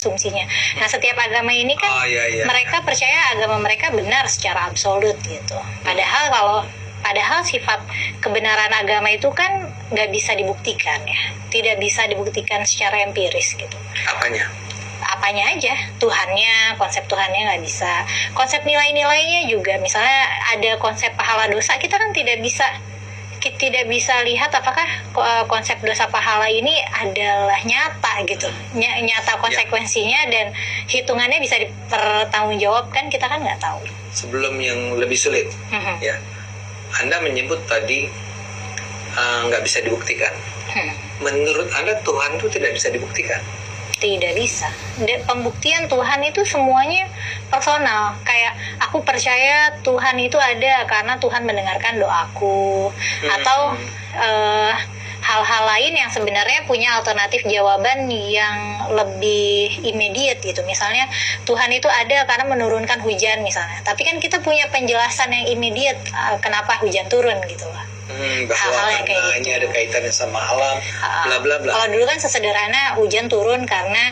asumsinya. Nah, setiap agama ini kan mereka percaya agama mereka benar secara absolut gitu. Padahal sifat kebenaran agama itu kan nggak bisa dibuktikan ya, tidak bisa dibuktikan secara empiris gitu. Apanya aja, Tuhannya, konsep Tuhannya nggak bisa, konsep nilai-nilainya juga. Misalnya ada konsep pahala dosa, kita kan tidak bisa lihat apakah konsep dosa pahala ini adalah nyata gitu, nyata konsekuensinya dan hitungannya bisa dipertanggungjawabkan, kita kan nggak tahu. Sebelum yang lebih sulit, ya, Anda menyebut tadi nggak bisa dibuktikan. Menurut Anda Tuhan itu tidak bisa dibuktikan? Tidak bisa. Pembuktian Tuhan itu semuanya personal. Kayak aku percaya Tuhan itu ada karena Tuhan mendengarkan doaku, atau hal-hal lain yang sebenarnya punya alternatif jawaban yang lebih immediate gitu. Misalnya Tuhan itu ada karena menurunkan hujan misalnya. Tapi kan kita punya penjelasan yang immediate kenapa hujan turun gitu lah. Bahwa yang kayak ini ada kaitannya sama alam, bla bla bla. Kalau dulu kan sesederhana hujan turun karena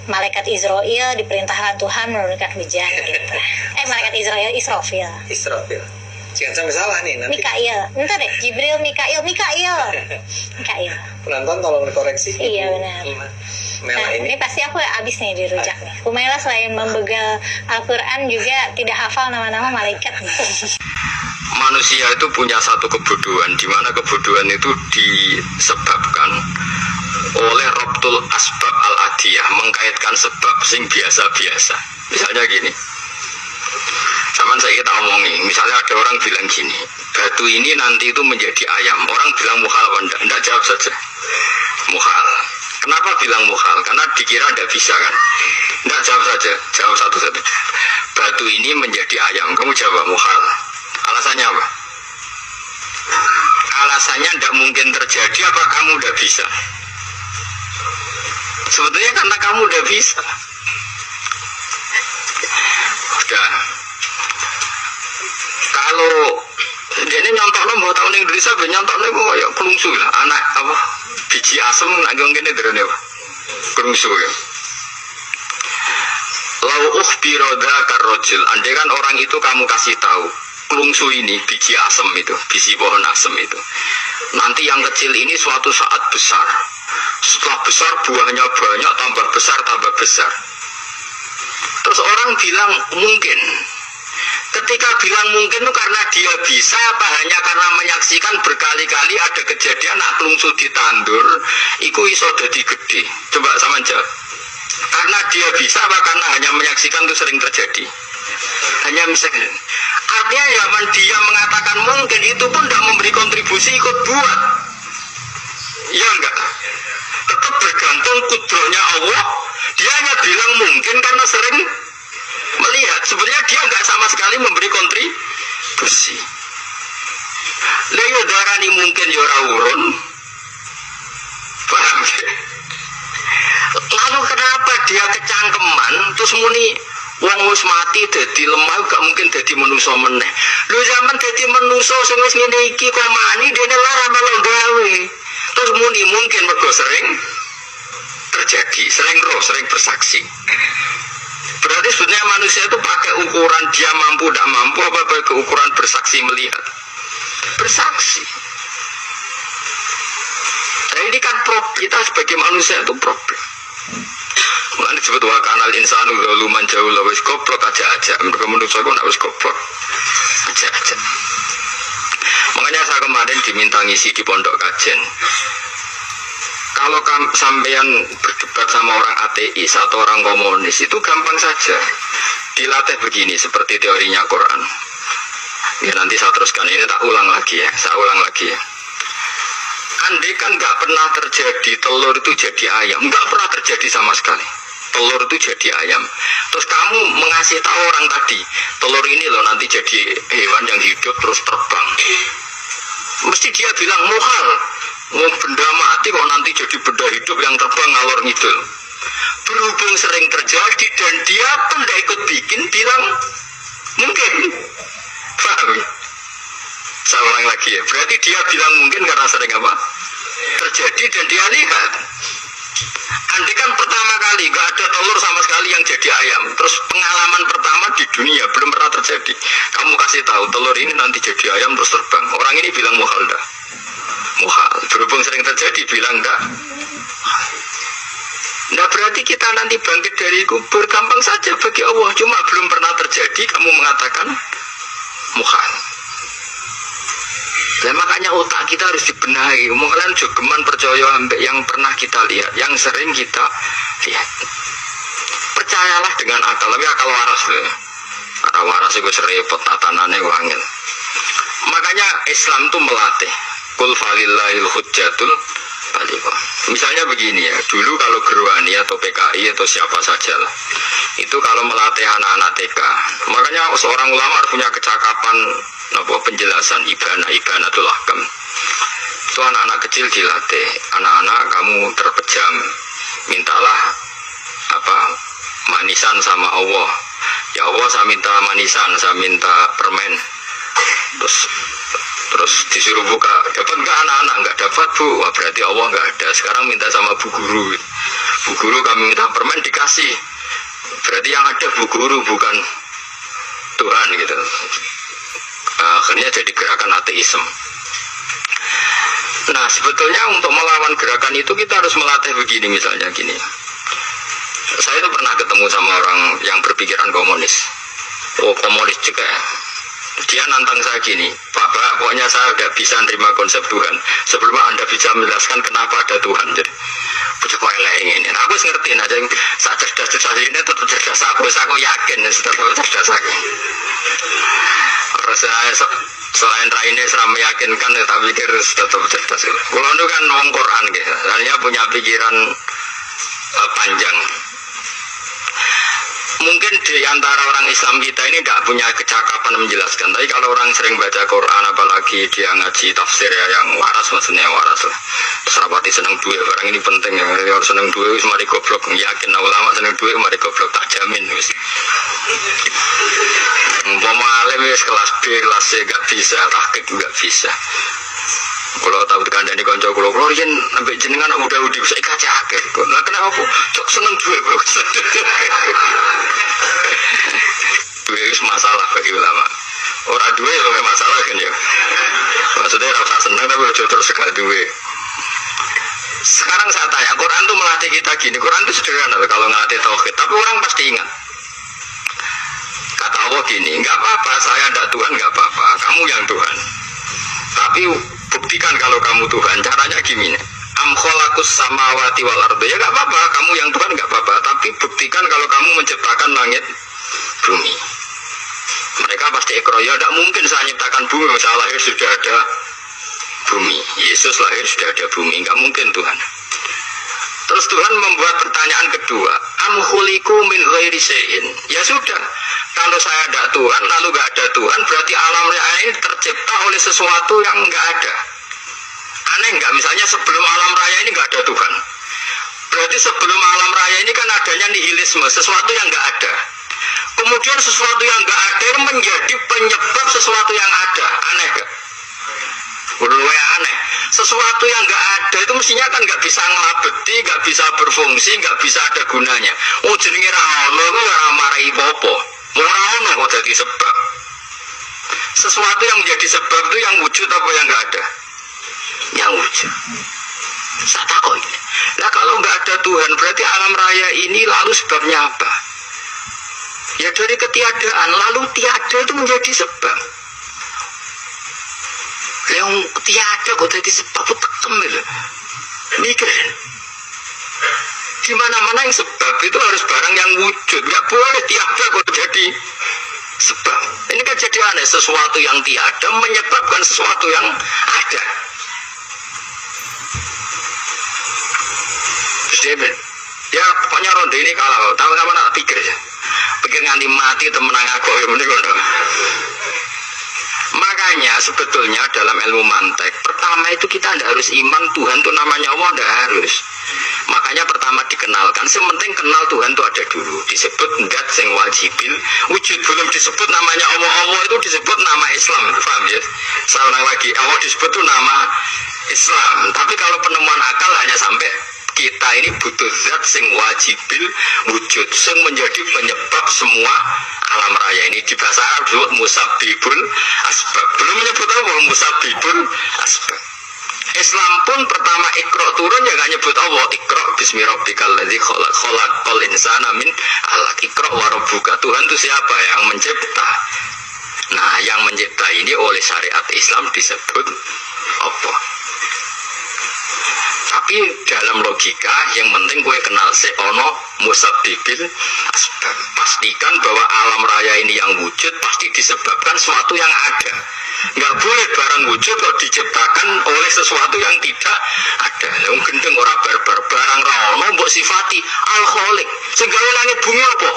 malaikat Israel diperintahkan Tuhan menurunkan hujan gitu. Malaikat Israel Israfil. Jangan sampai salah nih nanti. Mikail, entar deh, Jibril, Mikail. Penonton tolong dikoreksi. Iya benar. Nah, ini pasti aku abis nih dirujak nih. Humaila selain membegal Al-Quran juga tidak hafal nama-nama malaikat nih. Manusia itu punya satu kebodohan, di mana kebodohan itu disebabkan oleh Rabtul Asbab Al-Adiyah, mengkaitkan sebab sing biasa-biasa. Misalnya gini, zaman saya kita omongin, misalnya ada orang bilang gini, batu ini nanti itu menjadi ayam. Orang bilang muhal apa enggak? Enggak, jawab saja muhal. Kenapa bilang muhal? Karena dikira enggak bisa kan? Enggak, jawab saja, jawab satu-satu. Batu ini menjadi ayam, kamu jawab muhal. Alasannya apa? Alasannya tidak mungkin terjadi, apa kamu tidak bisa? Sebetulnya karena kamu tidak bisa. Udah. Kalau dia ini nyontok mau tahun yang Indonesia, nyontok mau kayak kelungsu lah. Anak apa? Biji asem nak gini derene apa? Kelungsu ya. Lau ukhbiroda karrojil. Andai kan orang itu kamu kasih tahu. Kelungsu ini, biji asem itu, biji pohon asem itu, nanti yang kecil ini suatu saat besar. Setelah besar buahnya banyak, tambah besar. Terus orang bilang mungkin. Ketika bilang mungkin itu karena dia bisa, apa hanya karena menyaksikan berkali-kali ada kejadian nak kelungsu ditandur iku iso dadi gede? Coba sama jawab. Karena dia bisa apa karena hanya menyaksikan itu sering terjadi? Hanya misalnya. Artinya zaman dia mengatakan mungkin itu pun tidak memberi kontribusi ikut buat. Ya enggak. Tetap bergantung kudrohnya Allah. Dia hanya bilang mungkin karena sering melihat. Sebenarnya dia enggak sama sekali memberi kontribusi. Leo darani mungkin yora urun. Paham ya? Lalu kenapa dia kecangkeman terus muni wong wis mati dadi lemah gak mungkin dadi manusa meneh. Lho zaman dadi manusa sing wis ngene iki kok mani dene lara melok gawe. Terus muni mungkin mergo sering terjadi, sering roh, sering bersaksi. Berarti sebenarnya manusia itu pakai ukuran dia mampu tidak mampu apa pakai ukuran bersaksi melihat. Bersaksi. Nah ini kan kita sebagai manusia itu problem. Mulane disebut wa kanal insanu zaluman jauh lah wis goblok aja. Mereka manusia kok nak wis goblok. Aja. Makanya saya kemarin diminta ngisi di pondok kajen. Kalau sampean berdebat sama orang ateis atau orang komunis itu gampang saja. Dilatih begini seperti teorinya Quran. Ya nanti saya teruskan, ini saya ulang lagi ya. Andai kan nggak pernah terjadi telur itu jadi ayam, nggak pernah terjadi sama sekali. Telur itu jadi ayam. Terus kamu mengasih tahu orang tadi, telur ini loh nanti jadi hewan yang hidup terus terbang. Mesti dia bilang muhal. Benda mati kok nanti jadi benda hidup yang terbang ngalor ngidul. Berhubung sering terjadi dan dia pun tidak ikut bikin, bilang mungkin. Paham? Saya ulang lagi ya. Berarti dia bilang mungkin karena sering apa? Terjadi dan dia lihat. Andai kan pertama kali gak ada telur sama sekali yang jadi ayam, terus pengalaman pertama di dunia belum pernah terjadi, kamu kasih tahu telur ini nanti jadi ayam terus terbang, orang ini bilang muhal enggak? Muhal. Berhubung sering terjadi bilang enggak. Nah berarti kita nanti bangkit dari kubur gampang saja bagi Allah, cuma belum pernah terjadi kamu mengatakan muhal. Nah, makanya otak kita harus dibenahi. Kalian jogeman percaya yang pernah kita lihat, yang sering kita lihat. Percayalah dengan akal, tapi akal waras loh. Akal waras itu serempet tatanannya wangil. Makanya Islam itu melatih. Qul falillahil hujjatul baligha. Misalnya begini ya, dulu kalau Gerwani atau PKI atau siapa saja lah, itu kalau melatih anak-anak TK, makanya seorang ulama harus punya kecakapan penjelasan ibanatul ahkam. Itu anak-anak kecil dilatih, anak-anak kamu terpejam, mintalah manisan sama Allah. Ya Allah, saya minta manisan, saya minta permen. Terus disuruh buka, dapat nggak anak-anak? Nggak dapat bu. Wah, berarti Allah nggak ada. Sekarang minta sama bu guru. Bu guru kami minta permen dikasih. Berarti yang ada bu guru bukan Tuhan gitu. Akhirnya jadi gerakan ateisme. Nah sebetulnya untuk melawan gerakan itu kita harus melatih begini, misalnya gini. Saya itu pernah ketemu sama orang yang berpikiran komunis. Oh komunis juga. Dia nantang saya gini, Pak, pokoknya saya tidak bisa nerima konsep Tuhan sebelum Anda bisa menjelaskan kenapa ada Tuhan. Jadi coba ini. Aku ngerti aja saat cerdas ini tetap cerdas aku yakin tetap cerdas aku. Rasanya selain raine seram meyakinkan, tapi pikir tetap cerdas. Kalau itu kan wong Quran gitu, soalnya punya pikiran panjang. Mungkin di antara orang Islam kita ini tidak punya kecakapan menjelaskan. Tapi kalau orang sering baca Quran, apalagi dia ngaji tafsir ya, yang waras, maksudnya yang waras lah. Terus rapati seneng duit, barang ini penting ya. Harus seneng duit, mari goblok. Yakin ulama seneng duit, mari goblok, tak jamin. Umpama alim kelas B, kelas C gak bisa, tahqiq gak bisa. Kalau tahu kandani konco kalau yen sampai jenengan udah saya kaca akhir. Lah kenapa aku cok seneng duit bro. Duit masalah bagi ulama. Orang duit itu masalah kan ya. Maksudnya rasa seneng tapi udah terus sekali duit. Sekarang saya tanya, Quran tuh melatih kita gini. Quran itu sederhana kalau ngelatih tauhid, tapi orang pasti ingat. Kata Allah gini, nggak apa-apa, saya tidak Tuhan, nggak apa-apa, kamu yang Tuhan. Tapi buktikan kalau kamu Tuhan, caranya gimana? Am khalaqus samawati wal ardi. Ya nggak apa-apa, kamu yang Tuhan nggak apa-apa, tapi buktikan kalau kamu menciptakan langit bumi. Mereka pasti ikrar, ya tidak mungkin saya menciptakan bumi, saya lahir sudah ada bumi. Yesus lahir sudah ada bumi, nggak mungkin Tuhan. Terus Tuhan membuat pertanyaan kedua, am khuliqu min ghairi syai'in. Ya sudah, kalau saya ada Tuhan lalu nggak ada Tuhan, berarti alam raya ini tercipta oleh sesuatu yang nggak ada. Aneh nggak? Misalnya sebelum alam raya ini nggak ada Tuhan, berarti sebelum alam raya ini kan adanya nihilisme, sesuatu yang nggak ada. Kemudian sesuatu yang nggak ada menjadi penyebab sesuatu yang ada. Aneh nggak? Udah aneh. Sesuatu yang nggak ada itu mestinya kan nggak bisa ngelabeti, nggak bisa berfungsi, nggak bisa ada gunanya. Oh jenenge rawono itu ora marai popo. Rawono kok jadi sebab. Sesuatu yang menjadi sebab itu yang wujud apa yang nggak ada? Yang wujud. Saya takut. Nah kalau nggak ada Tuhan, berarti alam raya ini lalu sebabnya apa? Ya dari ketiadaan, lalu tiada itu menjadi sebab. Yang tiada kok jadi sebab itu tekem gitu. Mikir. Di mana-mana yang sebab itu harus barang yang wujud. Nggak boleh tiada kok jadi sebab. Ini kan jadi aneh, sesuatu yang tiada menyebabkan sesuatu yang ada. Terus ya pokoknya ronde ini kalau tahu-tahu nak pikir ya. Pikir nganti mati temenang aku ya bener. Makanya sebetulnya dalam ilmu mantek pertama itu kita tidak harus iman Tuhan itu namanya Allah, tidak harus. Makanya pertama dikenalkan, sementing kenal Tuhan itu ada dulu, disebut enggak sing wajibil wujud, belum disebut namanya Allah. Allah itu disebut nama Islam, paham ya? Salah lagi, Allah disebut itu nama Islam. Tapi kalau penemuan akal hanya sampai kita ini butuh zat sing wajibil wujud, sing menjadi penyebab semua alam raya ini. Di bahasa Arab disebut musabbibul asbab. Belum menyebut apa musabbibul asbab. Islam pun pertama Iqra turun ya gak nyebut Allah. Iqra bismi rabbikal ladzi khalaq, khalaqal insana min 'alaq. Iqra wa rabbuka. Tuhan itu siapa? Yang mencipta. Nah, yang mencipta ini oleh syariat Islam disebut Allah. Tapi dalam logika yang penting gue kenal ono musabbibil asbab. Pastikan bahwa alam raya ini yang wujud pasti disebabkan sesuatu yang ada. Nggak boleh barang wujud kok diciptakan oleh sesuatu yang tidak ada. Yang gendeng ora barbar barang rono mbok sifati al-khaliq. Sing gawe langit bumi apa?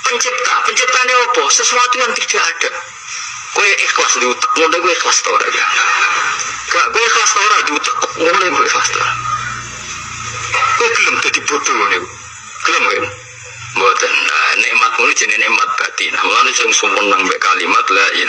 Pencipta. Penciptane apa? Sesuatu yang tidak ada. Kowe ikhlas diutek ngono kowe ikhlas ta ora ya? Gak kowe ikhlas ta ora diutek ngono kowe ikhlas ta. Kowe gelem dadi bodoh ngene. Gelem kowe. Mboten. Nikmat ngono jenenge nikmat batin. Mulane sing sumeneng mek kalimat la ilaha